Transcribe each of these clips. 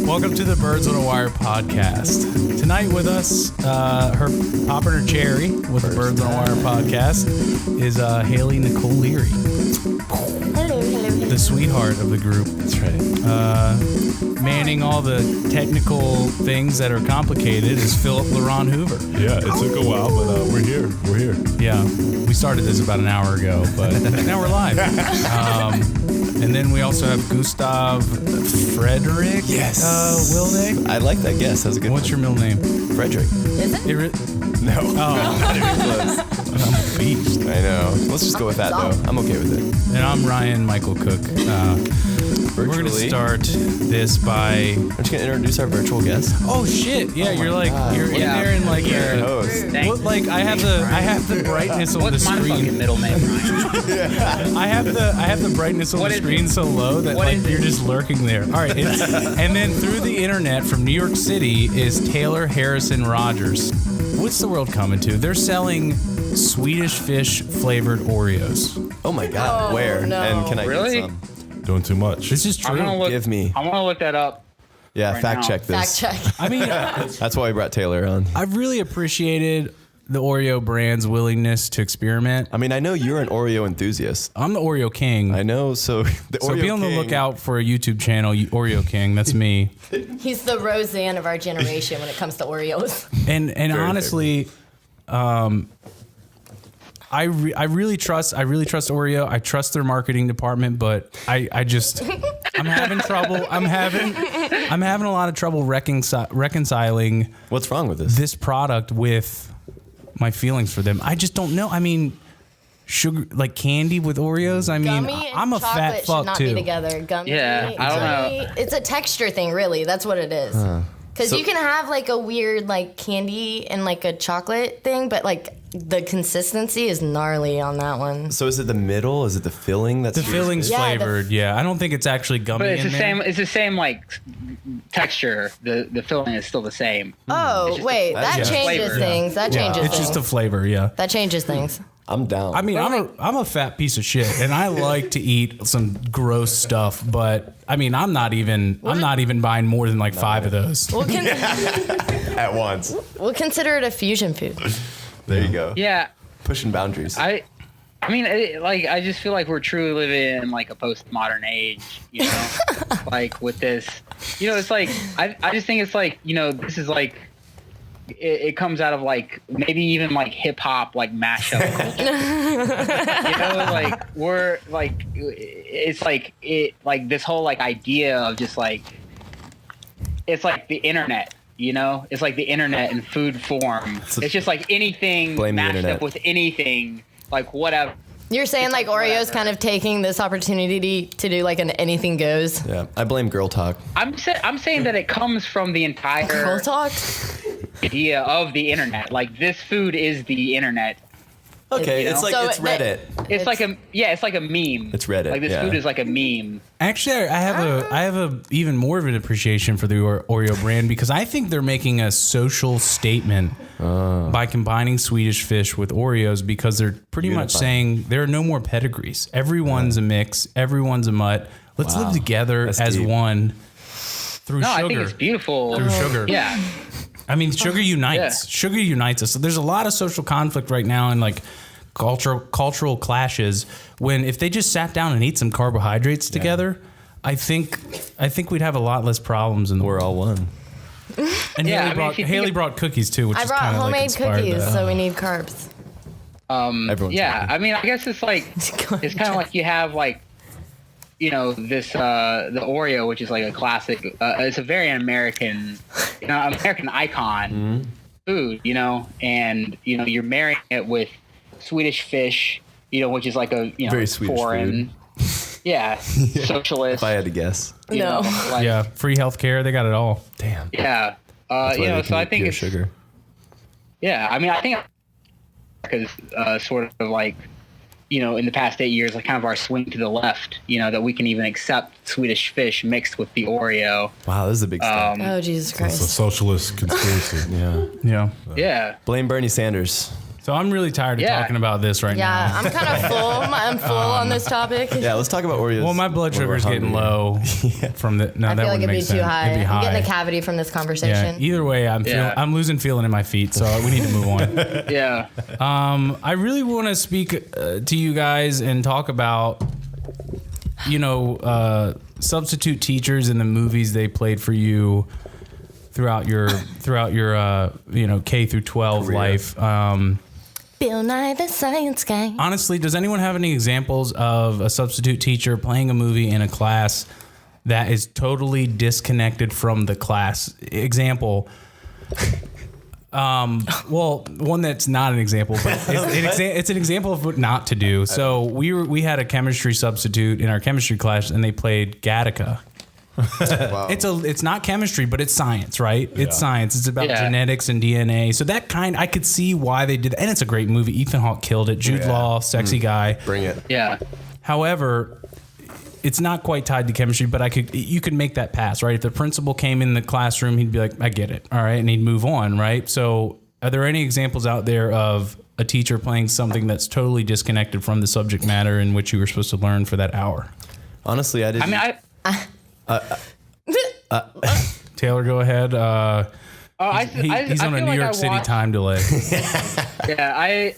Welcome to the Birds on a Wire podcast. Tonight with us, her popping her cherry with the Birds on a Wire podcast is Haley Nicole Leary. Hello. The sweetheart of the group. That's right. Manning all the technical things that are complicated is Philip LaRon Hoover. Yeah, it took a while, but we're here. Yeah, we started this about an hour ago, but now we're live. And then we also have Gustav Frederick. Yes. Wilde. I like that guess. That was a good What's one. your middle name? Frederick. Is it? No. Oh. Not even close. I'm a beast. I know. Let's just go with that, though. I'm okay with it. And I'm Ryan Michael Cook. We're going to start this by... Aren't you going to introduce our virtual guest? Oh, shit. Yeah, you're like, you're in there in like You're a... host. What, like, I have the brightness on the What's my screen. fucking middle name, Ryan? I have the brightness on What the is screen it? so low that What like is it? you're just lurking there. All right, and then through the internet from New York City is Taylor Harrison Rogers. What's the world coming to? They're selling Swedish fish flavored Oreos. Oh, my God. Oh, Where? no. And can I Really? get some? Doing too much. This is I'm true. gonna look. Give me. I want to look that up. Yeah, right fact now. check this. Fact check. I mean, That's why we brought Taylor on. I've really appreciated the Oreo brand's willingness to experiment. I mean, I know you're an Oreo enthusiast. I'm the Oreo King. I know, so the So Oreo be on the King- lookout for a YouTube channel, Oreo King. That's me. He's the Roseanne of our generation when it comes to Oreos. And Very honestly, I really trust Oreo. I trust their marketing department, but I just I'm having trouble. I'm having a lot of trouble reconciling What's wrong with this? this product with my feelings for them. I just don't know. I mean, sugar like candy with Oreos. I mean, Gummy and I'm a chocolate fat should fuck not too. be together. Gummy. Yeah, I don't know. gummy, it's a texture thing, really. That's what it is. Because So- you can have like a weird like candy and like a chocolate thing, but like the consistency is gnarly on that one. So is it the middle? Is it the filling? That's The filling's Yeah, flavored. Yeah, I don't think it's actually gummy. But it's in the there. same. It's the same like texture. The filling is still the same. Oh, just wait. that's That just changes flavor. things. That Yeah, changes it's things. just a flavor. Yeah. That changes things. I'm down. I mean, I'm a fat piece of shit, and I like to eat some gross stuff. But I mean, I'm not even buying more than like 5 of those. We'll, at once. we'll consider it a fusion food. There you go. Yeah, Pushing boundaries. I mean, I just feel like we're truly living in like a postmodern age. You know, like with this. You know, it's like I just think it's like this is like. It comes out of like maybe even like hip hop like mashup culture. Like we're like it's like it like this whole like idea of just like it's like the internet. It's like the internet in food form. It's just like anything Blame the mashed internet. up with anything, like whatever. You're saying like Oreo's whatever. kind of taking this opportunity to do like an anything goes. Yeah, I blame girl talk. I'm saying that it comes from the entire Girl talk? idea of the internet. Like this food is the internet. Okay, You it's know? like So it's that- Reddit. It's like a meme. It's Reddit, Like this yeah. food is like a meme. Actually, I have a even more of an appreciation for the Oreo brand because I think they're making a social statement by combining Swedish fish with Oreos because they're pretty much Unifying. saying there are no more pedigrees. Everyone's a mix. Everyone's a mutt. Let's Wow. live together That's as deep. one through No, sugar. I think it's beautiful. Through sugar. Yeah. I mean, sugar unites. Yeah. Sugar unites us. So there's a lot of social conflict right now and like cultural clashes. When if they just sat down and ate some carbohydrates together, I think we'd have a lot less problems in the We're world. all one. And Yeah, I Haley mean, brought if you think Haley of- brought cookies too, which I is brought kind of like homemade inspired cookies, that. so we need carbs. Everyone's Yeah. happy. I mean, I guess it's like it's kind of like you have like this the Oreo, which is like a classic. It's a very American icon food. And you're marrying it with Swedish fish. Which is like a Very Swedish foreign. Yeah, socialist. If I had to guess. you No. know, like, Yeah, free healthcare, they got it all. Damn. Yeah. That's why they So can I eat think pure it's sugar. Yeah, I mean, I think because sort of like, in the past 8 years, like kind of our swing to the left, that we can even accept Swedish fish mixed with the Oreo. Wow, this is a big step. Oh, Jesus It's a Christ. socialist conspiracy. Yeah. Yeah. Yeah. Blame Bernie Sanders. So I'm really tired of talking about this right now. Yeah, I'm kind of full. I'm full on this topic. Yeah, let's talk about Oreos. Well, my blood when we're sugar's getting hungry. low from the. No, I that feel like wouldn't it'd be make too sense. high. It'd be I'm getting high. a cavity from this Yeah. conversation. Either way, I'm losing feeling in my feet, so we need to move on. Yeah. I really want to speak to you guys and talk about, substitute teachers and the movies they played for you throughout your K through 12 Career. life. Bill Nye the Science Guy. Honestly, does anyone have any examples of a substitute teacher playing a movie in a class that is totally disconnected from the class? Example. Well, one that's not an example, but it's an example of what not to do. So we had a chemistry substitute in our chemistry class, and they played Gattaca. Wow. It's not chemistry, but it's science, right? It's science. It's about genetics and DNA. So I could see why they did that. And it's a great movie. Ethan Hawke killed it. Jude Law, sexy guy. Bring it. Yeah. However, it's not quite tied to chemistry, but you could make that pass, right? If the principal came in the classroom, he'd be like, I get it. All right. And he'd move on, right? So are there any examples out there of a teacher playing something that's totally disconnected from the subject matter in which you were supposed to learn for that hour? Honestly, I didn't. Taylor, go ahead. He's on a New York City time delay. Yeah,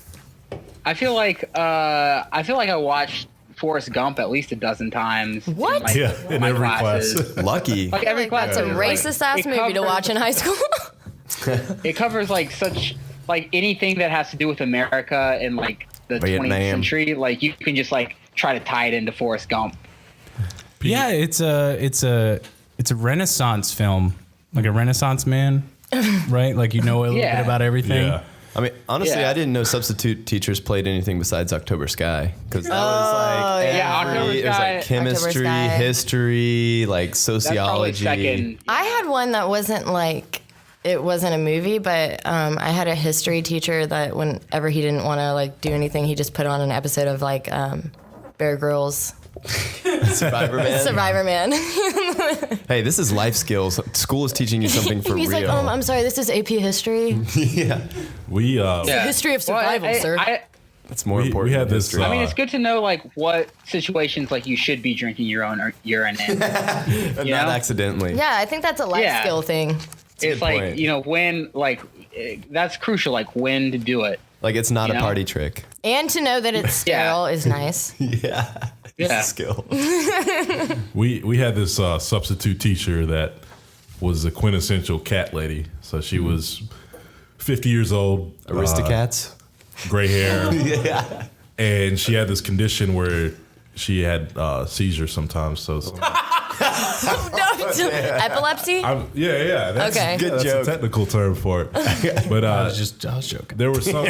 I feel like I watched Forrest Gump at least a dozen times. What? In my every classes. Lucky. Like every class. That's a racist ass movie to watch in high school. It covers anything that has to do with America and like the Vietnam. 20th century. Like you can just like try to tie it into Forrest Gump. Yeah, it's a Renaissance film, like a Renaissance man, right? Like a little bit about everything. Yeah. I mean, honestly, I didn't know substitute teachers played anything besides October Sky, because that was like October it was Sky. like chemistry, Sky. history, like That's probably sociology. second. I had one that wasn't it wasn't a movie, but I had a history teacher that whenever he didn't want to do anything, he just put on an episode of Bear Grylls. Survivor Man. Survivor Man. Hey, this is life skills. School is teaching you something for He's real. like, I'm sorry, this is AP history. Yeah, We History of survival, sir. that's more We important. had than this, history. I mean, it's good to know what situations you should be drinking your own urine in. Not know? accidentally. Yeah, I think that's a life Yeah. skill thing. It's good point. when that's crucial. When to do it. Like it's not a You know? party trick. And to know that it's sterile is nice. Yeah. It's Yeah. a skill. we had this substitute teacher that was a quintessential cat lady. So she was 50 years old, Aristocats. gray hair, Yeah. and she had this condition where she had seizures sometimes. So Epilepsy? yeah, that's, Okay. Good that's joke. a technical term for it. But I was joking. there were some.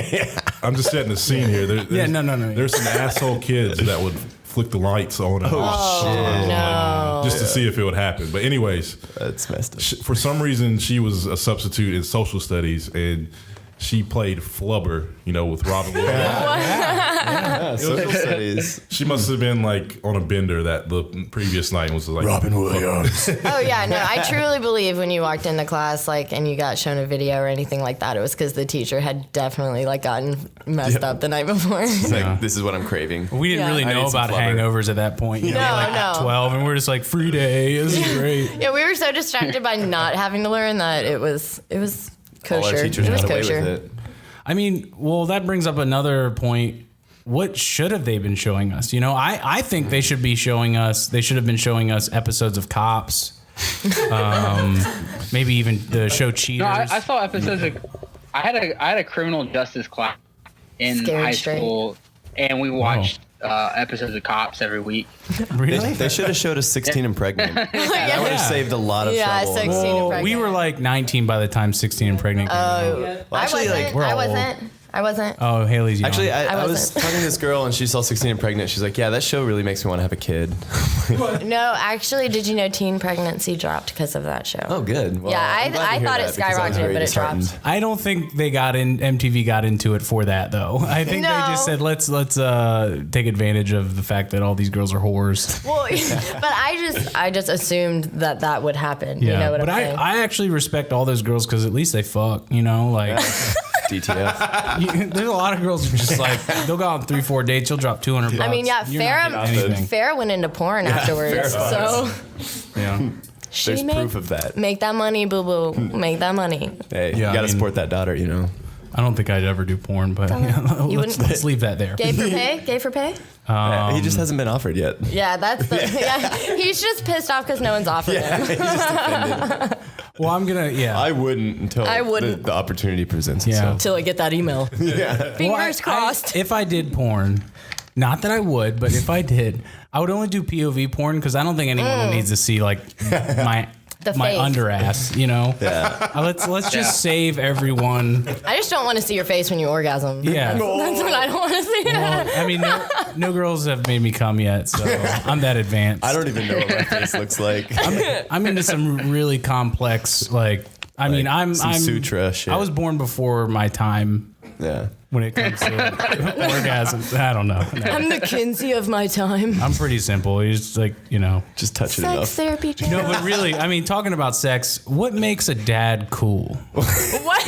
I'm just setting the scene here. No. There's some asshole kids that would flick the lights on and off No. just to see if it would happen. But anyways, That's messed up. for some reason, she was a substitute in social studies, and she played Flubber, with Robin Williams. Yeah, social studies. She must have been on a bender that the previous night was like Robin Williams. Oh, yeah, no, I truly believe when you walked into class, and you got shown a video or anything like that, it was because the teacher had definitely, gotten messed up the night before. It's like, this is what I'm craving. We didn't Yeah. really I know need some about flubber. hangovers at that point. You know, No. 12, and we're just like, free day. This is great. Yeah, we were so distracted by not having to learn that it was kosher. All our teachers It was got away kosher. with it. I mean, well, that brings up another point. What should have they been showing us? I think they should be showing us. They should have been showing us episodes of Cops. Maybe even the show Cheaters. No, I saw episodes of. I had a criminal justice class in Scared high straight. school, and we watched episodes of Cops every week. Really? They should have showed us 16 and pregnant. That would Yeah. have saved a lot of Yeah, trouble. 16 and Well, pregnant. we were 19 by the time 16 and pregnant came out. Well, I actually, wasn't. we're I all wasn't. I wasn't. Oh, Haley's young. Actually, I was wasn't. talking to this girl and she saw 16 and pregnant. She's like, yeah, that show really makes me want to have a kid. No, actually, did you know teen pregnancy dropped because of that show? Oh, good. Well, Yeah, I'm glad to I hear thought that it because I was skyrocketed, very but it dropped. disheartened. I don't think MTV got into it for that though. I think they just No. said let's take advantage of the fact that all these girls are whores. Well, but I just assumed that would happen. Yeah, You know what but I'm saying? I actually respect all those girls because at least they fuck. DTF. There's a lot of girls who just like they'll go on 3-4 dates. You'll drop $200. I mean, yeah, You're not getting anything. Farrah went into porn afterwards. So Yeah. she There's proof of that. make that money, boo boo. Make that money. Hey, Yeah, you I gotta mean- support that daughter, you know. I don't think I'd ever do porn, but You let's wouldn't- leave that there. Gay for pay? Gay for pay? He just hasn't been offered yet. Yeah, that's the. Yeah. He's just pissed off because no one's offered him. He's just offended. Well, I'm gonna. Yeah. I wouldn't until I wouldn't. The opportunity presents Yeah. itself. Till I get that email. Yeah. Fingers crossed. If I did porn, not that I would, but if I did, I would only do POV porn because I don't think anyone needs to see like my The my face. under ass. You know. Yeah. Let's just save everyone. I just don't want to see your face when you orgasm. Yeah. That's what I don't want to see. Well, I mean, no girls have made me come yet, so I'm that advanced. I don't even know what my face looks like. I'm into some really complex, like. I mean, I'm sutra shit. I was born before my time Yeah. when it comes to orgasms. I don't know. No. I'm the Kinsey of my time. I'm pretty simple. You just like, Just touch it Sex enough. therapy channel. No, but really, I mean, talking about sex, what makes a dad cool? What?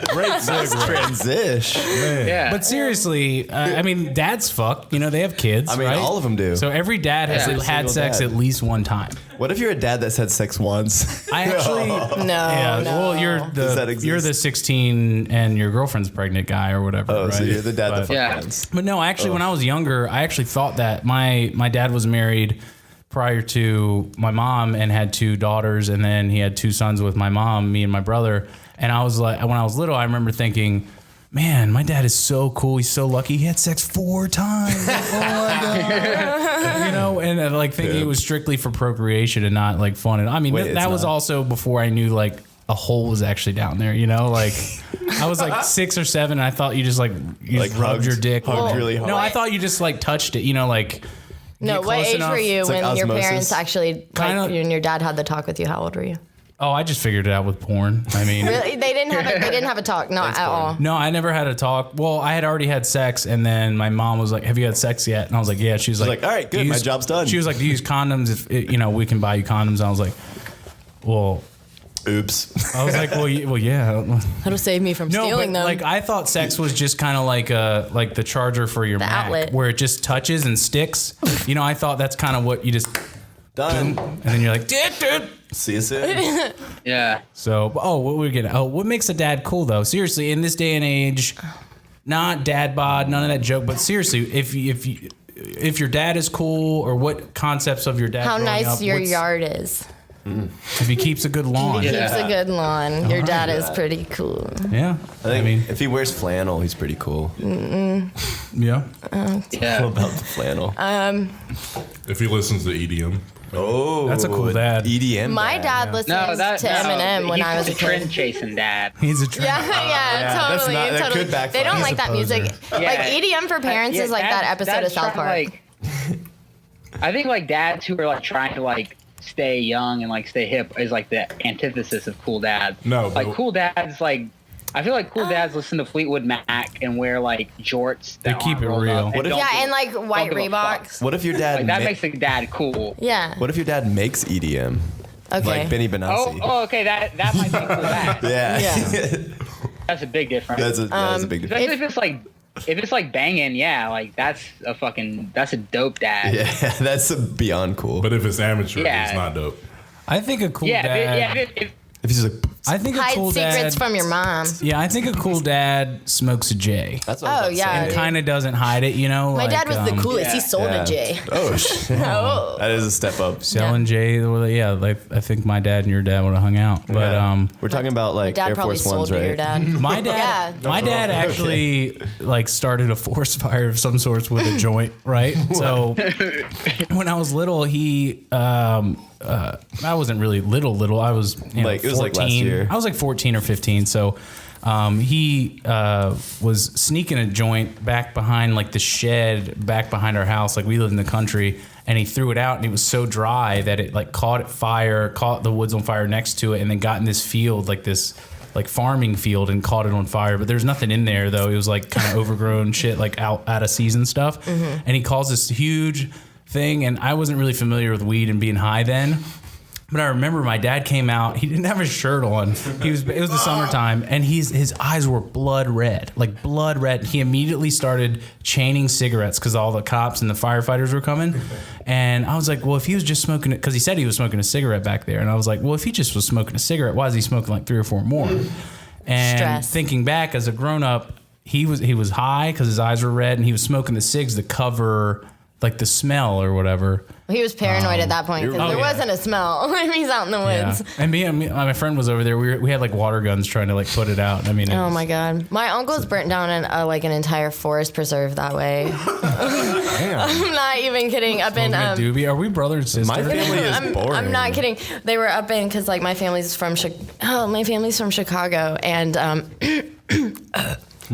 Great transition. Yeah. But seriously, I mean, dads fuck. They have kids. I mean, right? all of them do. So every dad has Every had single sex dad. at least one time. What if you're a dad that's had sex once? I actually, No. yeah. no. Well, Does that exist? you're the 16 and your girlfriend's pregnant guy or whatever. Oh, right? so you're the dad that But- fuck Yeah. dads. But no, actually, when I was younger, I actually thought that my dad was married prior to my mom and had 2 daughters, and then he had 2 sons with my mom, me and my brother. And I was like, when I was little, I remember thinking, man, my dad is so cool. He's so lucky. He had sex 4 times. Oh my God. And like thinking it was strictly for procreation and not like fun. And I mean, Wait, that it's was not. also before I knew like a hole was actually down there, like I was like 6 or 7 and I thought you just like rubbed hugged- your dick. hugged really hard. No, I thought you just like touched it, like No, get what close age enough. were you It's like when your osmosis. parents actually, Kinda- like, you and your dad had the talk with you? How old were you? Oh, I just figured it out with porn. I mean, Really? They didn't have a talk, not at all. no, I never had a talk. Well, I had already had sex, and then my mom was like, "Have you had sex yet?" And I was like, "Yeah." She was like, "All right, "Do you good, my use-" job's done." She was like, "Do you use condoms? If we can buy you condoms." And I was like, "Well," Oops. I was like, "Well, yeah." That'll save me from No, stealing but them. like I thought sex was just kind of like the charger for your Mac, outlet. where it just touches and sticks. I thought that's kind of what you just, Done. and then you're like, dude. See you soon. Yeah. So, what were we getting? Oh, what makes a dad cool though? Seriously, in this day and age, not dad bod, none of that joke. But seriously, if your dad is cool, or what concepts of your dad? How growing nice up, your what's- yard is. If he keeps a good lawn. He Yeah. keeps a good lawn. Your dad is pretty cool. I think if he wears flannel, he's pretty cool. Yeah. Yeah. How about the flannel? If he listens to EDM. Oh, That's a cool dad. EDM. My dad listens to Eminem when I was a he's kid. trend chasing dad. He's a trend. Yeah, that's totally. not- that totally. could backfire. They don't He's like a that poser. music. Yeah. Like EDM for parents Yeah, is like that dads- episode of dads South trying Park. to, I think like dads who are like trying to like stay young and like stay hip is like the antithesis of cool dads. No, like but- cool dads like. I feel like cool dads listen to Fleetwood Mac and wear like jorts. That They keep aren't it rolled real. up and What if- don't Yeah, give- and like white don't give a fuck. Reeboks. What if your dad? Like that makes a dad cool. Yeah. What if your dad makes EDM? Okay. Like Benny Benassi. Okay, that might be a cool dad. Yeah. Yeah. That's a big difference. that's a big difference. Especially if it's like banging, yeah, like that's a dope dad. Yeah, that's beyond cool. But if it's amateur, Yeah. it's not dope. I think a cool Yeah, dad. if he's like, I think a Hide cool secrets dad. from your mom. Yeah, I think a cool dad smokes a J. that's what I was about to yeah. say. And kind of doesn't hide it, My dad was the coolest. He yeah. sold Yeah. a J. Oh shit. Oh. That is a step up. Selling J. Yeah, like I think my dad and your dad would have hung out. But Yeah. We're talking about like Dad Air probably Force sold Ones, to right? your dad. my dad, Yeah. my dad actually like started a forest fire of some sorts with a joint, right? So when I was little, I wasn't really little. I was Like, it was like last 14. year. I was like 14 or 15. So he was sneaking a joint back behind like the shed back behind our house. Like we lived in the country, and he threw it out, and it was so dry that it like caught the woods on fire next to it, and then got in this field, like this like farming field, and caught it on fire. But there's nothing in there though. It was like kind of overgrown shit, like out of season stuff. And he caused this huge thing, and I wasn't really familiar with weed and being high then. But I remember my dad came out. He didn't have his shirt on. It was the summertime, and his eyes were blood red, like blood red. He immediately started chaining cigarettes because all the cops and the firefighters were coming. And I was like, well, if he was just smoking it, because he said he was smoking a cigarette back there, and I was like, well, if he just was smoking a cigarette, why is he smoking like 3 or 4 more? And Stress. thinking back as a grown up, he was high because his eyes were red, and he was smoking the cigs to cover like the smell or whatever. He was paranoid at that point because there wasn't a smell. He's out in the woods. Yeah. And my friend was over there. We had like water guns trying to like put it out. I mean, Oh my God. My uncle's burnt down like an entire forest preserve that way. I'm not even kidding. Up in doobie. Are we brother and sister? My family is boring. I'm not kidding. They were up in because like my family's from Chicago and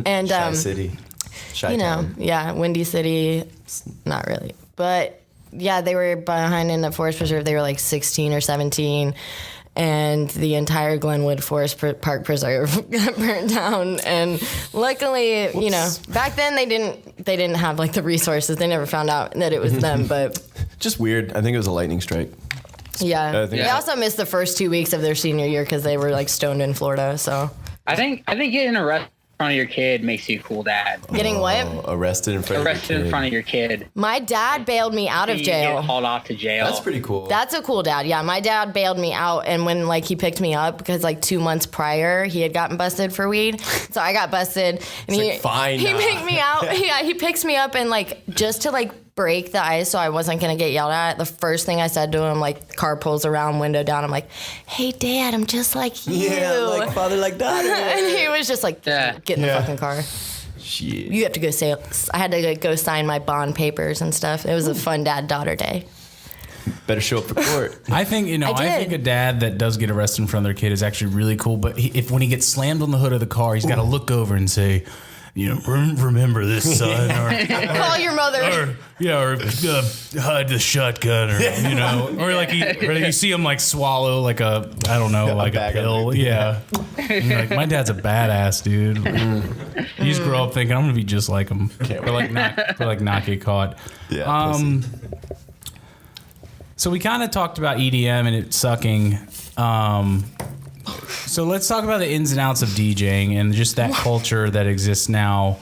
and City. you know, yeah, Windy City. Not really, but yeah, they were behind in the forest preserve. They were like 16 or 17. And the entire Glenwood Forest Park Preserve got burnt down. And luckily, you know, back then they didn't have like the resources. They never found out that it was them. But just weird. I think it was a lightning strike. Yeah, they also missed the first 2 weeks of their senior year because they were like stoned in Florida. So I think getting arrested in front of your kid makes you a cool dad. Getting what? Arrested in front of your kid. In front of your kid. My dad bailed me out of jail. Get hauled off to jail. That's pretty cool. That's a cool dad. Yeah, my dad bailed me out, and when like he picked me up because like 2 months prior he had gotten busted for weed, so I got busted, and he picked me out. Yeah, he picks me up and like just to like break the ice so I wasn't gonna get yelled at. The first thing I said to him, like car pulls around, window down, I'm like, "Hey Dad, I'm just like you." Yeah, like father, like daughter. And he was just like, "Get in the fucking car." Shit. You have to go say. I had to like, go sign my bond papers and stuff. It was a fun dad-daughter day. Better show up for court. I think I think a dad that does get arrested in front of their kid is actually really cool. But when he gets slammed on the hood of the car, he's got to look over and say, you know, remember this, son, or call your mother, or hide the shotgun, or you know, or like you see him like swallow like a like a pill, yeah. And you're like, my dad's a badass, dude. You just grow up thinking I'm gonna be just like him, or like not get caught. Yeah. So we kind of talked about EDM and it sucking. So let's talk about the ins and outs of DJing and just that culture that exists now,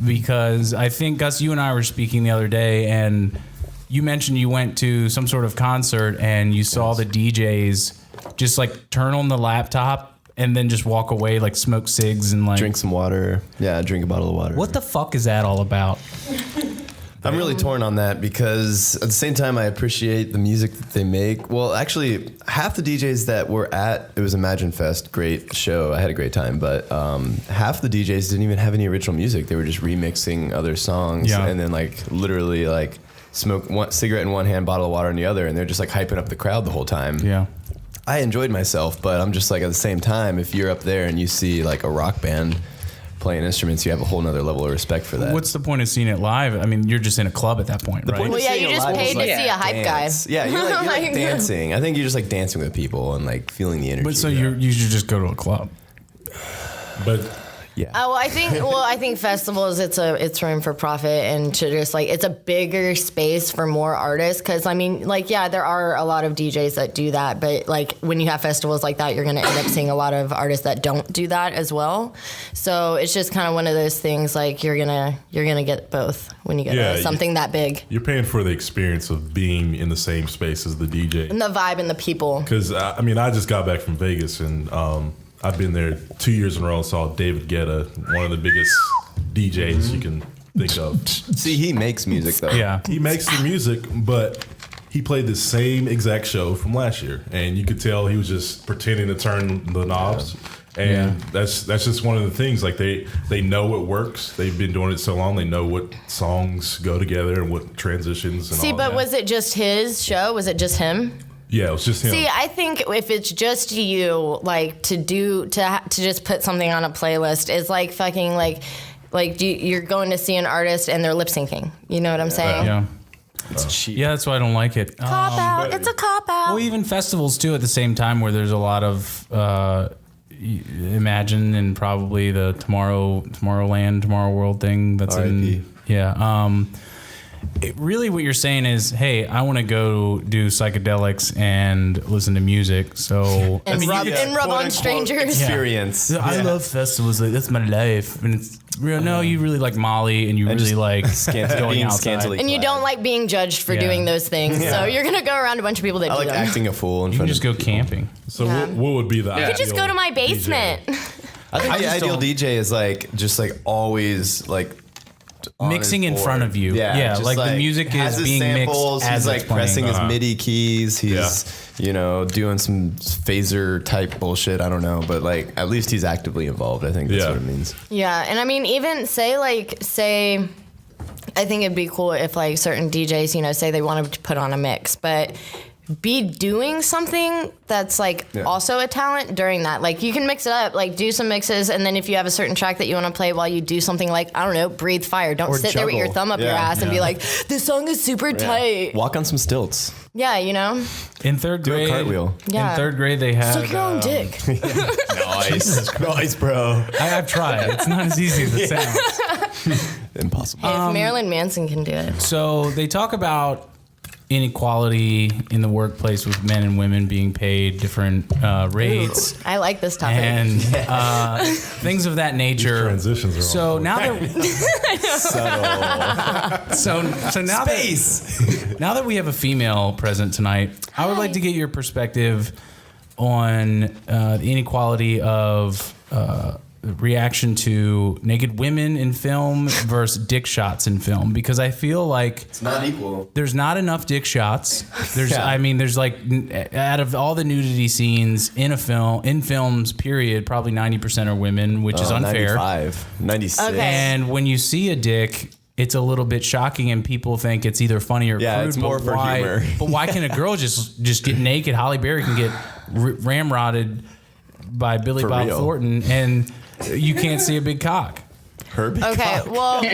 because I think, Gus, you and I were speaking the other day, and you mentioned you went to some sort of concert and you saw the DJs just like turn on the laptop and then just walk away, like smoke cigs and like drink some water. Yeah, drink a bottle of water. What the fuck is that all about? I'm really torn on that because at the same time I appreciate the music that they make. Well, actually, half the DJs that were at, it was Imagine Fest, great show. I had a great time, but half the DJs didn't even have any original music. They were just remixing other songs and then like literally like smoke one cigarette in one hand, bottle of water in the other, and they're just like hyping up the crowd the whole time. Yeah. I enjoyed myself, but I'm just like at the same time, if you're up there and you see like a rock band playing instruments, you have a whole nother level of respect for that. What's the point of seeing it live? I mean, you're just in a club at that point, right? Point well, yeah, you just paid to see a hype guy. Yeah, you're like dancing. I think you're just like dancing with people and like feeling the energy. But so you should just go to a club. But yeah. Oh, I think festivals, it's room for profit, and to just like, it's a bigger space for more artists. Cause I mean, like, yeah, there are a lot of DJs that do that, but like when you have festivals like that, you're going to end up seeing a lot of artists that don't do that as well. So it's just kind of one of those things, like you're going to get both when you get something that big. You're paying for the experience of being in the same space as the DJ. And the vibe and the people. Cause I mean, I just got back from Vegas and, I've been there 2 years in a row and saw David Guetta, one of the biggest DJs you can think of. See, he makes music though. Yeah. He makes the music, but he played the same exact show from last year. And you could tell he was just pretending to turn the knobs. And that's just one of the things. Like they know what works. They've been doing it so long. They know what songs go together and what transitions and all but that. was it just his show? Was it just him? Yeah, it was just him. See, I think if it's just you, like to just put something on a playlist is like fucking like you're going to see an artist and they're lip syncing. You know what I'm saying? Yeah. It's cheap. Yeah, that's why I don't like it. Cop out. It's a cop out. Well, even festivals too. At the same time, where there's a lot of Imagine and probably the Tomorrowland, Tomorrow World thing. That's R.I.P. in. Yeah. really what you're saying is, hey, I want to go do psychedelics and listen to music. So And you rub, could- and rub on strangers. experience. I love festivals. Like, that's my life. And it's real. No, you really like Molly, and you really like going being outside. scantily And you don't like being judged for Yeah. doing those things. So you're going to go around a bunch of people that I do like them. acting a fool in You can front just of go camping. So Yeah. what would be the You ideal Just go to my DJ? basement. I think the just ideal don't- DJ is like just like always like on Mixing his in front board. of you. Yeah, just like the music has is his being mixed samples, as he's it's like pressing playing. his MIDI keys. He's doing some phaser type bullshit. I don't know, but like at least he's actively involved. I think that's Yeah. what it means. Yeah, and I mean, even say, I think it'd be cool if like certain DJs, say they wanted to put on a mix, but be doing something that's like also a talent during that. Like you can mix it up, like do some mixes, and then if you have a certain track that you want to play while you do something like, I don't know, Breathe Fire. Don't Or sit there with your juggle. thumb up your ass and be like, this song is super tight. Walk on some stilts. Yeah, In third Do a grade, cartwheel. Yeah. In third grade, they had. Suck your own dick. Nice, nice, bro. I've tried. It's not as easy as it sounds. Impossible. If Marilyn Manson can do it. So they talk about inequality in the workplace with men and women being paid different rates. I like this topic. And things of that nature. transitions are So on now that so now now that we have a female present tonight, I would like to get your perspective on the inequality of reaction to naked women in film versus dick shots in film, because I feel like It's not equal. there's not enough dick shots. There's, Yeah. I mean, there's like out of all the nudity scenes in films, period, probably 90% are women, which is unfair. 95, 96. Okay. And when you see a dick, it's a little bit shocking, and people think it's either funny or Yeah, crude. it's more but for why, humor. But why can a girl just get naked? Holly Berry can get ramrodded by Billy For Bob real. Thornton, and you can't see a big cock. Her big Okay, cock. well, the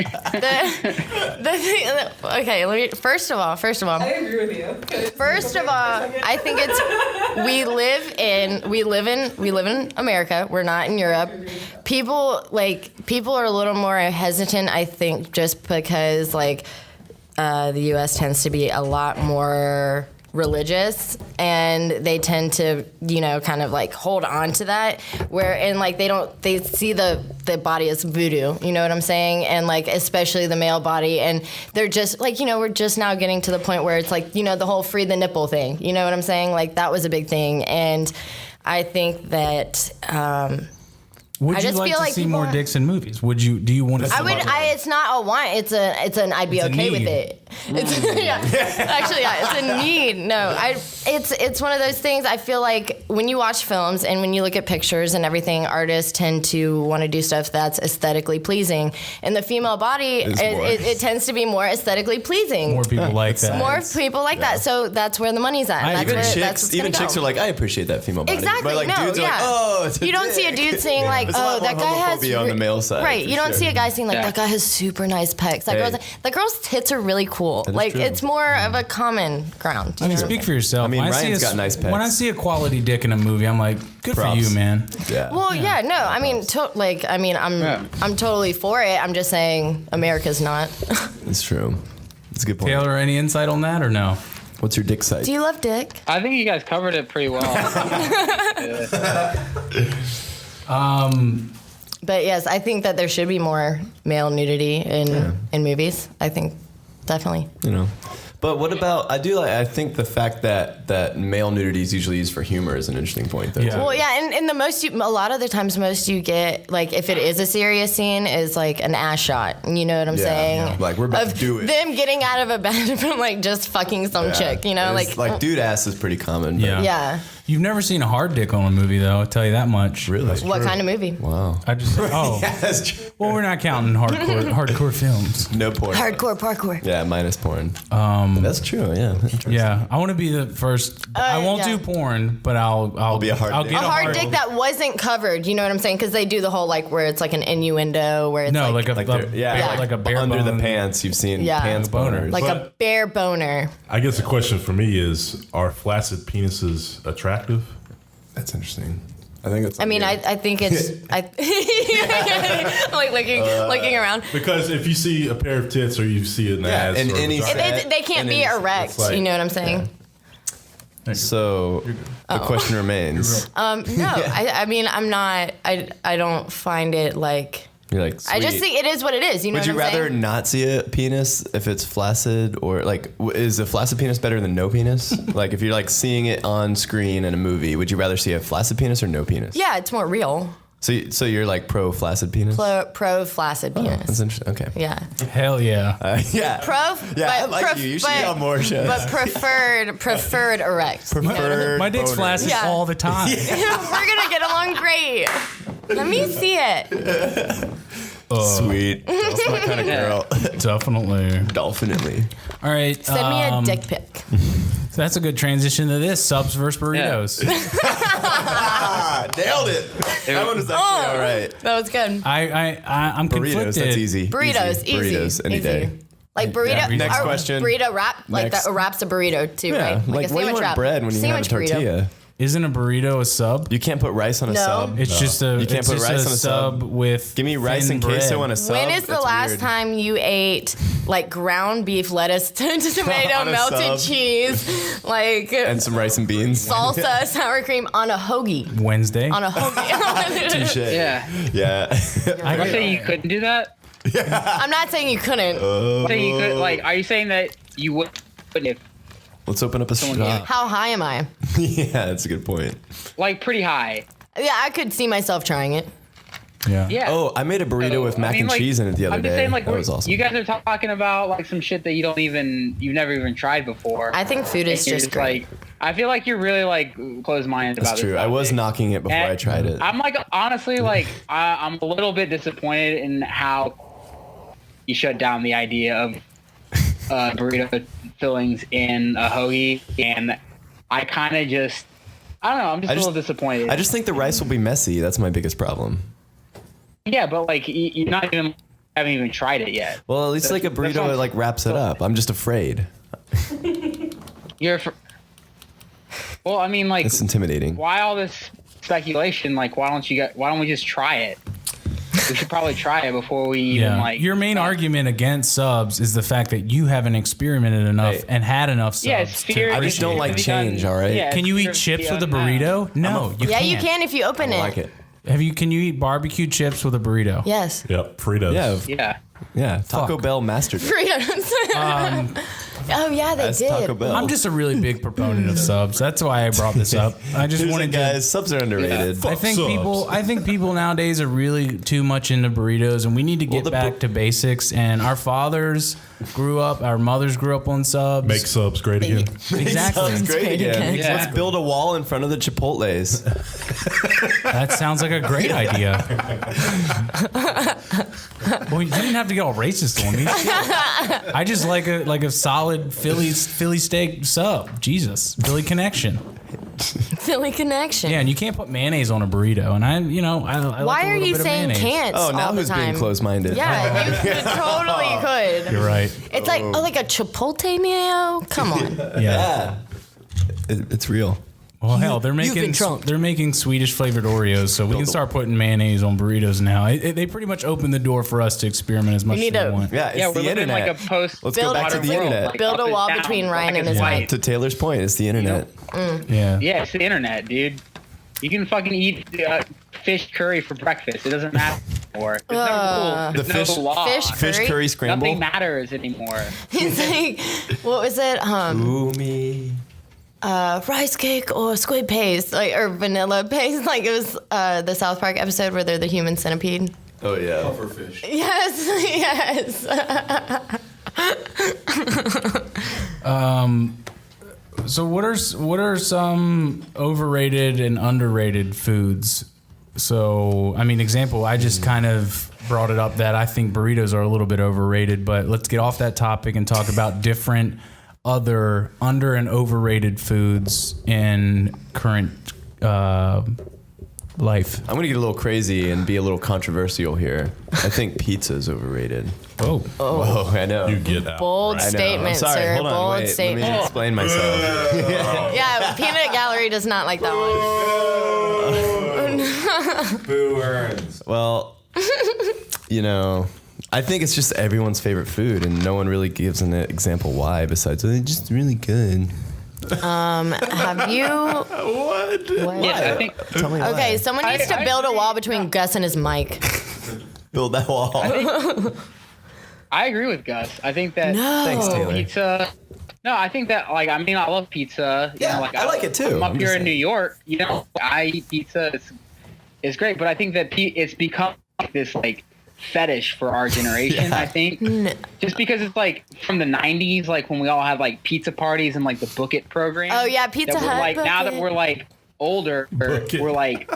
thing. Okay, let me. First of all, I agree with you. First of all, I think it's we live in America. We're not in Europe. People are a little more hesitant, I think, just because the U.S. tends to be a lot more religious, and they tend to kind of hold on to that, they see the body as voodoo, you know what I'm saying, and especially the male body, and they're just we're just now getting to the point where it's the whole free the nipple thing, you know what I'm saying, that was a big thing, and I think that Would I you just like feel to like see people more are- dicks in movies? Do you want to see I would. It's not a want. It's an. I'd be It's a okay with need. it. It's actually it's a need. No, It's one of those things. I feel like when you watch films and when you look at pictures and everything, artists tend to want to do stuff that's aesthetically pleasing. And the female body, it tends to be more aesthetically pleasing. more people like that? More people like that. So that's where the money's at. And Even that's where, chicks, that's even what's chicks are gonna like, I appreciate that female body. Exactly. But No, dudes are yeah. like, oh, it's a you don't see a dick. dude saying There's a lot that more guy has homophobia on the male side, right. for You don't sure. see a guy saying Yeah. that guy has super nice pecs. Hey. That girl's tits are really cool. is true. It's more of a common ground. I mean, speak for yourself. I mean, When Ryan's see got nice pecs. When I see a quality dick in a movie, I'm like, good Props. for you, man. Yeah. Well, yeah, no. I mean, I'm totally for it. I'm just saying America's not. It's true. It's a good point. Taylor, any insight on that or no? What's your dick size? Do you love dick? I think you guys covered it pretty well. But yes, I think that there should be more male nudity in movies. I think definitely. But what about? I think the fact that male nudity is usually used for humor is an interesting point, though. Yeah. Well, yeah, and a lot of the times, most you get, if it is a serious scene, is an ass shot. You know what I'm saying? Yeah. Like, we're about to do it. Them getting out of a bed from just fucking some chick. You know, It's dude ass is pretty common. But Yeah. yeah. You've never seen a hard dick on a movie, though. I'll tell you that much. Really? What kind of movie? Wow. I just That's true. well, we're not counting hardcore films. No porn. Hardcore parkour. Yeah, minus porn. That's true. Yeah. Interesting. Yeah, I want to be the first. I won't yeah. do porn, but I'll be a hard I'll dick. get A hard dick that wasn't covered. You know what I'm saying? Because they do the whole where it's an innuendo, where it's no, like a Like, like a bare under the bone. pants. You've seen Yeah. pants Boner. boners. like a But- bare boner. I guess the question for me is: are flaccid penises attractive? That's interesting. I think it's. I mean, I think it's like looking around. Because if you see a pair of tits or you see an ass, and or a any vagina, They can't be erect. like- You know what I'm saying? So the question remains. No, I mean, I'm not. I don't find it like. You're like, I just sweet. think it is what it is. You know Would what you I'm rather saying? not see a penis if it's flaccid, or like is a flaccid penis better than no penis? Like if you're like seeing it on screen in a movie, would you rather see a flaccid penis or no penis? Yeah, it's more real. So you're like pro flaccid penis? Pro flaccid Oh, penis. that's interesting. Okay. Yeah. Hell yeah. Yeah. I like you. You should be on more shows. But preferred erect. Preferred My dick's boner. flaccid Yeah. all the time. We're gonna get along great. Let me see it. Sweet. That's my kind of girl. Definitely. Definitely. All right. Send me a dick pic. So that's a good transition to this subs versus burritos. Nailed it. That one was actually all right. That was good. I'm Burritos, conflicted. that's easy. Burritos, easy. Burritos, any easy. day. Like burrito. Yeah, Next or question. Burrito wrap. Like Next. that. A wrap's a burrito too, Yeah. right? Like, a what do you sandwich want wrap. bread when you have a Sandwich burrito. tortilla? Isn't a burrito a sub? You can't put rice on a No. sub. It's just a. You can't it's put just rice a on a sub. with. Give me rice thin and queso bread. on a sub. When is the That's last weird. time you ate like ground beef, lettuce, tomato, On a melted sub. cheese, like And some rice and beans. salsa, sour cream on a hoagie? Wednesday. On a hoagie. Touche. Yeah. Yeah. I Are you saying you couldn't do that? I'm not saying you couldn't. Oh. Saying you could, like, are you saying that you wouldn't if, Let's open up a Someone shop. How high am I? Yeah, that's a good point. like, pretty high? Yeah, I could see myself trying it. Yeah. Yeah. Oh, I made a burrito So, with mac I mean, and like, cheese in it the other I'm day. just saying, like, that was awesome. you guys are talking about like some shit that you've never even tried before. I think food is And you're just great. like, I feel like you're really like closed-minded about That's this true. I was topic. knocking it before And I tried it. I'm like, honestly, like, I'm a little bit disappointed in how you shut down the idea of burrito fillings in a hoagie, and I kind of just, I don't know, I'm just a little disappointed. I just think the rice will be messy. That's my biggest problem. Yeah, but like, you're not even, haven't even tried it yet. Well, at least like a That's what burrito, I'm- it like wraps it up. I'm just afraid. Well, I mean, like, It's intimidating. why all this speculation? Like, why don't we just try it? We should probably try it before we even Yeah. like. Your main argument against subs is the fact that you haven't experimented enough Hey. and had enough subs. Yeah, it's to fear. I just don't like change, all right? Can you eat chips with a burrito? No, you Yeah, can't. you can if you I open don't it. like it. Can you eat barbecue chips with a burrito? Yes. Yep, Fritos. Yeah, Yeah. yeah. Taco Fuck. Bell mastered it. Fritos. Oh yeah, they That's did. Taco Bell. I'm just a really big proponent of subs. That's why I brought this up. I just Here's it, wanted to. guys. Subs are underrated. I think subs. people nowadays are really too much into burritos, and we need to get the back to basics. And our fathers grew up, our mothers grew up on subs. Make subs great again. Exactly. Sounds great great again. again. Yeah. Let's build a wall in front of the Chipotles. That sounds like a great idea. Well, you didn't have to get all racist on me. Shit. I just like a solid Philly steak sub. Jesus, Philly connection. Philly connection. Yeah, and you can't put mayonnaise on a burrito. And I like Why a are little you bit of saying mayonnaise. can't? Oh, now all the who's time? being closed-minded? Yeah, you could, totally could. You're right. It's like like a chipotle mayo. Come on. Yeah. Yeah. It's real. Well, hell, been trumped. they're making Swedish flavored Oreos, so we can start putting mayonnaise on burritos now. They pretty much opened the door for us to experiment as much as need we to- want. Yeah, it's Yeah, the we're living in internet. like a post. Let's go back to Build- the internet. Like, Build a up and wall down, between black Ryan and his white. wife. To Taylor's point, it's the internet. Yeah. Yeah, it's the internet, dude. You can fucking eat fish curry for breakfast. It doesn't matter anymore. There's no rules. The There's fish- no law. fish Fish Curry? curry scramble. Nothing matters anymore. It's like, what was it? Umi. Rice cake or squid paste, like or vanilla paste. Like it was the South Park episode where they're the human centipede. Oh yeah. Yes, yes. So what are some overrated and underrated foods? So I mean, example, I just kind of brought it up that I think burritos are a little bit overrated, but let's get off that topic and talk about different other under and overrated foods in current life. I'm gonna get a little crazy and be a little controversial here. I think pizza is overrated. Oh, Whoa, I know. You get out. Bold I know. I'm statement, sorry. sir. Hold on. Bold Wait, statement. Let me explain myself. Yeah, Peanut Gallery does not like that one. Boo earns. Well, I think it's just everyone's favorite food, and no one really gives an example why besides it's just really good. Have you? What? Yeah, I think. Tell me why. Okay, someone needs to build a wall between Gus and his mic. Build that wall. I agree with Gus. I think that Thanks, Taylor. pizza. No, I think that I love pizza. Yeah, I like it too. I'm up I'm here just in New York. I eat pizza. It's great, but I think that it's become this like fetish for our generation. Yeah. I think just because it's like from the 90s, like when we all had like pizza parties and like the Book It program. Oh yeah, Pizza that we're, Hut. like now Book that It. we're like older, Book It. we're like.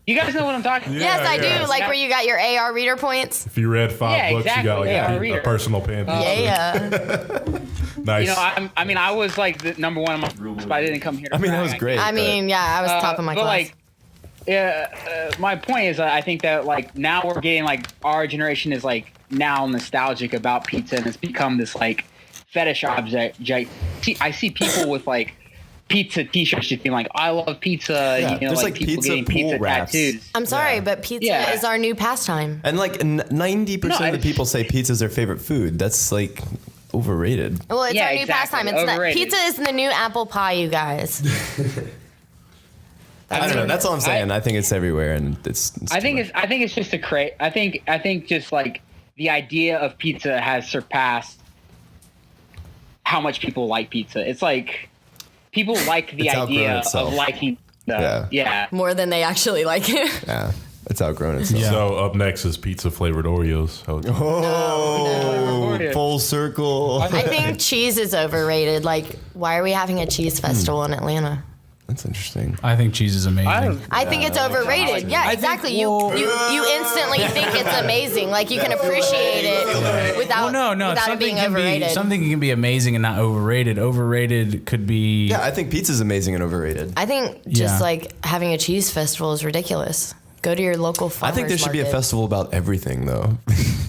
You guys know what I'm talking about? Yes, I do. yeah. Like where you got your AR reader points. If you read 5 books, exactly. you got like Yeah, a reader. personal pan pizza. Yeah. Nice. I was like the number one on my list, but I didn't come here to I mean, that brag. was great. I mean, yeah, I was top of my but class. like, my point is, I think that like now we're getting like our generation is like now nostalgic about pizza, and it's become this like fetish object. I see people with like pizza T-shirts just being like, "I love pizza." Yeah, there's, like, people pizza getting pool pizza wraps. tattoos. I'm sorry, but pizza Yeah. is our new pastime. And like 90% No, of the it's- people say pizza's their favorite food. That's like overrated. Well, it's Yeah, our new exactly. pastime. It's not, Overrated. pizza is the new apple pie, you guys. I don't know. That's all I'm saying. I think it's everywhere, and it's I think it's just a crate. I think just like the idea of pizza has surpassed how much people like pizza. It's like people like the It's outgrown idea itself. of liking pizza. Yeah. More than they actually like it. yeah, it's outgrown itself. Yeah. So up next is pizza flavored Oreos. Oh, No. full circle. I think cheese is overrated. Like, why are we having a cheese festival in Atlanta? That's interesting. I think cheese is amazing. I think it's overrated. Yeah, exactly. You instantly think it's amazing. Like you can appreciate it without without it being overrated. Something can be amazing and not overrated. Overrated could be. Yeah, I think pizza's amazing and overrated. I think Yeah. just like having a cheese festival is ridiculous. Go to your local I farmers think there should be a market. festival about everything, though.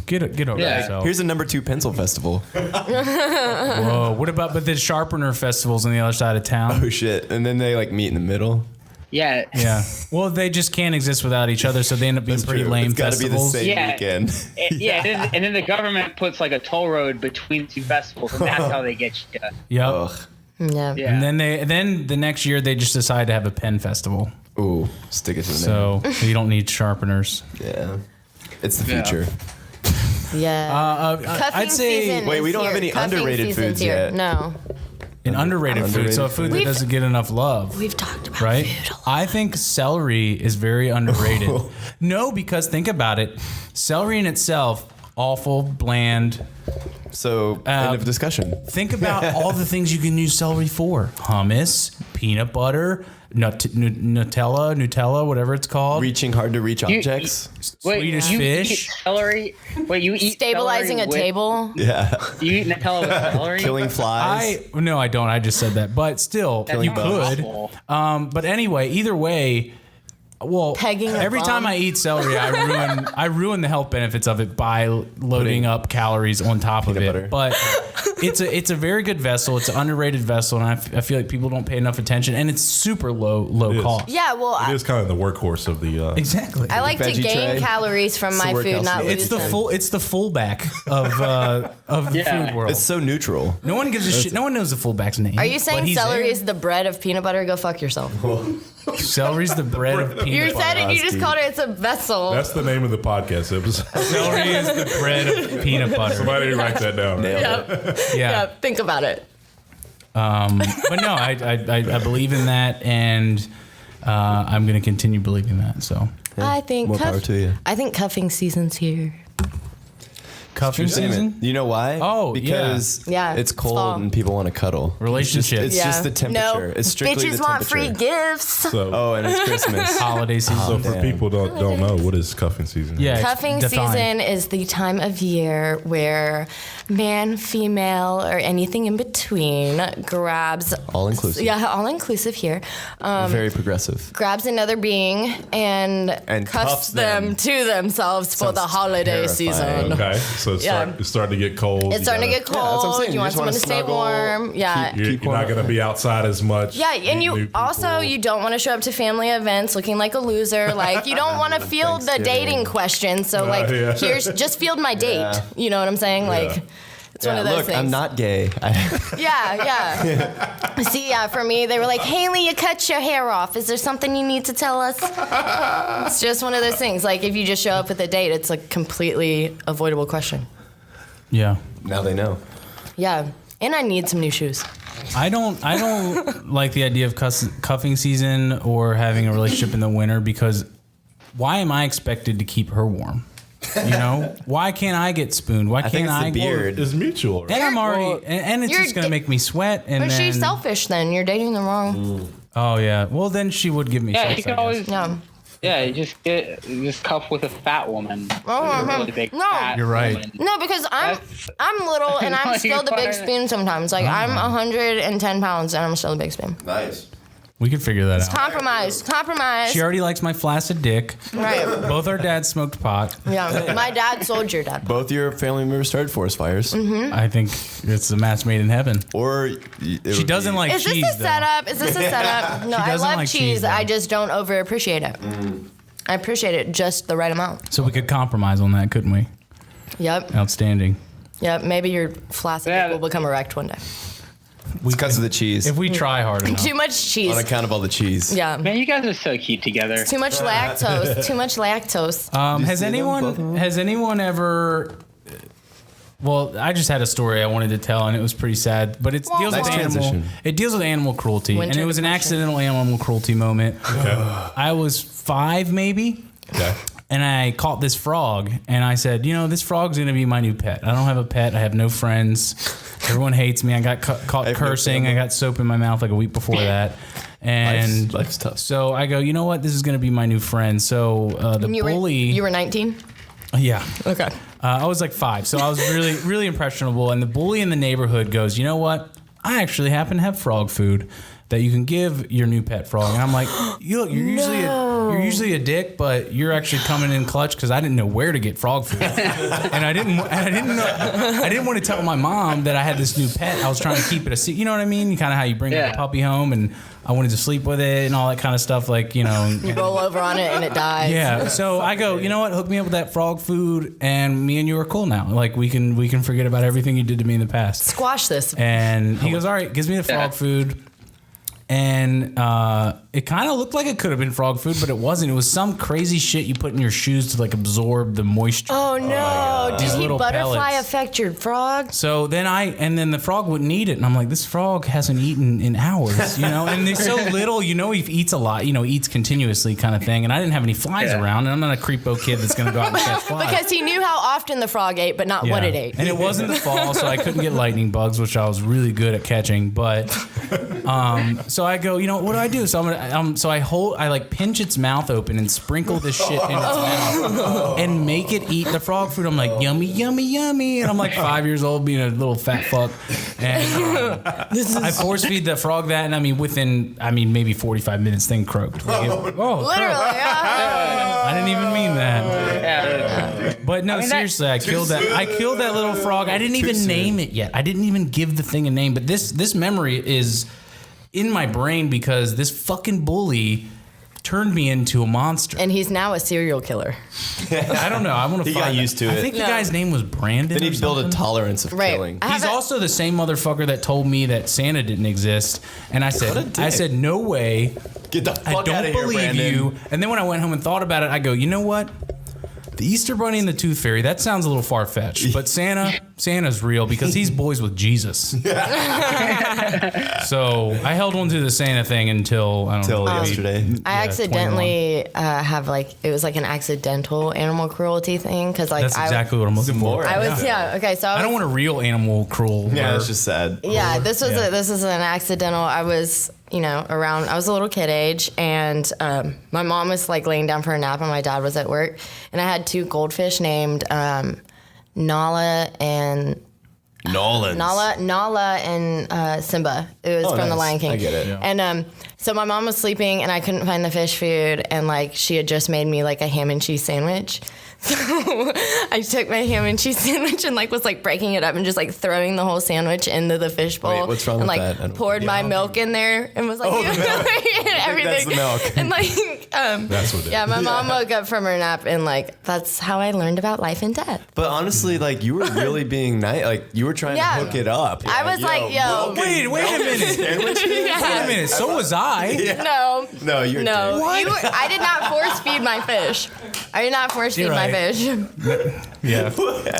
Get over Yeah. yourself. Here's a #2 pencil festival. Whoa, what about the sharpener festivals on the other side of town? Oh shit! And then they like meet in the middle. Yeah. Yeah. Well, they just can't exist without each other, so they end up being That's pretty true. lame It's got to be the festivals. same Yeah. weekend. Yeah, and then the government puts like a toll road between two festivals, and that's how they get you. Yep. Ugh. Yeah. Yeah. And then the next year they just decide to have a pen festival. Ooh, stick it to the So you don't need sharpeners. name. Yeah, it's the Yeah. future. Yeah. Cuffing I'd say season Wait, is we don't have here. any Cuffing underrated season's foods here. yet. No. an underrated food, so a food that We've- doesn't get enough love. We've talked about Right? food a lot. I think celery is very underrated. No, because think about it. Celery in itself, awful, bland. So end of discussion. Think about all the things you can use celery for. Hummus, peanut butter, Nutella, whatever it's called. Reaching hard to reach You- objects. Swedish you fish. Eat celery. Wait, you eat Stabilizing celery a table. Yeah, You eat Nutella with celery? killing flies. No, I don't. I just said that. But still, That's you awful. could. But anyway, either way, well, Pegging a every time bum. I eat celery, I ruin the health benefits of it by loading up calories on top of it. Peanut butter. But it's a very good vessel. It's an underrated vessel, and I feel like people don't pay enough attention. And it's super low It is. cost. Yeah, well, It is kind of the workhorse of the. Exactly. I like to Veggie gain tray. calories from It's the my food, workout not stuff. lose them. It's the fullback of the Yeah. food world. It's so neutral. No one gives a shit. No one knows the fullback's name. Are you but saying he's celery there. is the bread of peanut butter? Go fuck yourself. Celery's the bread of peanut You butter. said it. You just Steve. called it. It's a vessel. That's the name of the podcast episode. Celery is the bread of peanut butter. Somebody write that down. Nailed it. Yeah. Think about it. But no, I believe in that, and I'm going to continue believing that. So, I think More power to you. I think cuffing season's here. cuffing season. You know why? Oh, because Yeah, it's it's cold fall. and people want to cuddle. Relationship. It's just the temperature. No, It's strictly bitches the want free temperature. gifts. So, Oh, and it's Christmas. Holiday season. so for damn. people don't know, what is cuffing season? Yeah. Cuffing Define. season is the time of year where man, female, or anything in between grabs All inclusive. Yeah, all inclusive here. Very progressive. Grabs another being and, And cuffs cuffs them them. to themselves for the Sounds holiday terrifying. season. Okay. So it's starting to get cold. It's starting to get cold. that's what I'm saying. You want someone to stay warm. Yeah. You're not going to be outside as much. Yeah, and you also you don't want to show up to family events looking like a loser. Like you don't want to field the dating question. So like here's just field my date. Yeah. You know what I'm saying? Like it's one of those things. I'm not gay. Yeah. See, for me, they were like, Haley, you cut your hair off. Is there something you need to tell us? It's just one of those things. Like if you just show up with a date, it's a completely avoidable question. Yeah. Now they know. Yeah. And I need some new shoes. I don't like the idea of cuffing season or having a relationship in the winter because why am I expected to keep her warm? You know, why can't I get spooned? Why can't I? The beard. It's mutual. Right? And I'm already, and it's just gonna make me sweat. And But then, she's selfish. Then you're dating the wrong. Oh yeah. Well, then she would give me. Yeah, sex, you can I guess. always. Yeah. Yeah, you just cuff with a fat woman. Oh, A really big, no. fat You're right. woman. No, because I'm little and I'm No, still the you're big fine. spoon sometimes. Like I'm 110 pounds and I'm still the big spoon. Nice. We could figure that out. Compromise. She already likes my flaccid dick. Right. Both our dads smoked pot. Yeah. My dad sold your dad. Both your family members started forest fires. I think it's a match made in heaven. Or She doesn't like Is cheese. this a though. setup? Is this a setup? No, I doesn't love like cheese. cheese, though. I just don't over appreciate it. I appreciate it just the right amount. So we could compromise on that, couldn't we? Yep. Outstanding. Yep. Maybe your flaccid Yeah. will become erect one day. It's because of the cheese. If we try hard enough. Too much cheese. On account of all the cheese. Yeah. Man, you guys are so cute together. Too much lactose. Too much lactose. Has anyone ever? Well, I just had a story I wanted to tell, and it was pretty sad. But it deals with Nice animal. transition. It deals with animal cruelty, Winter and it was an depression. accidental animal cruelty moment. I was 5, maybe. Okay. And I caught this frog, and I said, you know, this frog's going to be my new pet. I don't have a pet. I have no friends. Everyone hates me. I got caught have no cursing. I family. got soap in my mouth like a week before that. And Life's tough. so I go, you know what? This is going to be my new friend. So the bully. You were 19? Yeah. Okay. I was like 5, so I was really, really impressionable. And the bully in the neighborhood goes, you know what? I actually happen to have frog food that you can give your new pet frog. And I'm like, you're usually a dick, but you're actually coming in clutch because I didn't know where to get frog food, and I didn't want to tell my mom that I had this new pet. I was trying to keep it a secret. You know what I mean? Kind of how you bring a puppy home, and I wanted to sleep with it and all that kind of stuff. Like, you know. You roll over on it and it dies. Yeah, so I go, you know what? Hook me up with that frog food, and me and you are cool now. Like we can forget about everything you did to me in the past. Squash this. And he goes, all right, gives me the frog food. And it kind of looked like it could have been frog food, but it wasn't. It was some crazy shit you put in your shoes to like absorb the moisture. Oh no! These Did he little butterfly pellets. affect your frog? So then the frog wouldn't eat it, and I'm like, this frog hasn't eaten in hours, you know. And they're so little, you know, he eats a lot, you know, eats continuously, kind of thing. And I didn't have any flies around, and I'm not a creepo kid that's gonna go out and catch flies. Because he knew how often the frog ate, but not what it ate. And it wasn't the fall, so I couldn't get lightning bugs, which I was really good at catching. But so I go, you know, what do I do? So I like pinch its mouth open and sprinkle this shit in its mouth and make it eat the frog food. I'm like, yummy, yummy, yummy. And I'm like 5 years old, being a little fat fuck. And I force feed the frog that, and within maybe 45 minutes, thing croaked. Like Literally. croaked. I didn't even mean that. But no, seriously, I killed that. I killed that little frog. I didn't even name it yet. I didn't even give the thing a name. But this memory is in my brain because this fucking bully turned me into a monster. And he's now a serial killer. I don't know. I want to. He got used to I it. think the guy's name was Brandon. Then he built a tolerance of Right. killing. I He's haven't- also the same motherfucker that told me that Santa didn't exist, and I said, no way. Get the fuck I out don't of here, believe Brandon. you. And then when I went home and thought about it, I go, you know what? The Easter Bunny and the Tooth Fairy, that sounds a little far-fetched. But Santa's real because he's boys with Jesus. So I held on to the Santa thing until, I don't know. Till maybe- yesterday. I accidentally have it was like an accidental animal cruelty thing because like That's exactly what I'm looking for. more. I was okay. So I don't want a real animal cruel. Yeah, where- it's just sad. Yeah, this was Yeah. this is an accidental. I was around. I was a little kid age, and my mom was like laying down for a nap, and my dad was at work, and I had 2 goldfish named Nala and Nala and Simba. It was from The nice. Lion King. I get it. Yeah. And so my mom was sleeping, and I couldn't find the fish food, and like she had just made me like a ham and cheese sandwich. So I took my ham and cheese sandwich and like was like breaking it up and just like throwing the whole sandwich into the fishbowl. Wait, what's wrong and, with like, that? poured my milk in there and was like, Oh, the milk. and everything. That's the milk. And like, That's what it yeah, is. my mom woke up from her nap and like, that's how I learned about life and death. But honestly, like you were really being nice. Like you were trying Yeah. to hook it up. I was like, yo. Wait a minute. Wait a minute. So was I. No. No, you're No. dick. I did not force feed my fish. I did not force feed You're my right. fish. Yeah.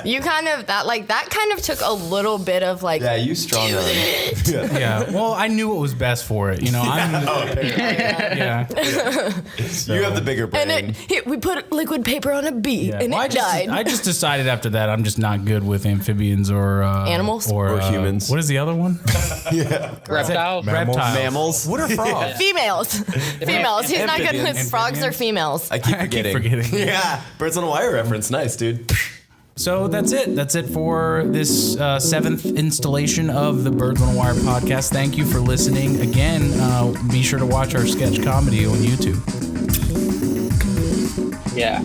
You kind of, that kind of took a little bit of like, Yeah, you strong arm. Yeah. Well, I knew what was best for it. You know, yeah. You have the bigger brain. and we put liquid paper on a bee Yeah. and Well, it died. I just decided after that I'm just not good with amphibians or Animals? Or humans. What is the other one? Reptiles. Reptiles. Mammals. What are frogs? Females. Females. He's not good with Amphibians. frogs or females. I keep I keep forgetting. forgetting. Yeah, Birds on a Wire reference. Nice, dude. So that's it. That's it for this seventh installation of the Birds on a Wire podcast. Thank you for listening. Again, be sure to watch our sketch comedy on YouTube. Yeah.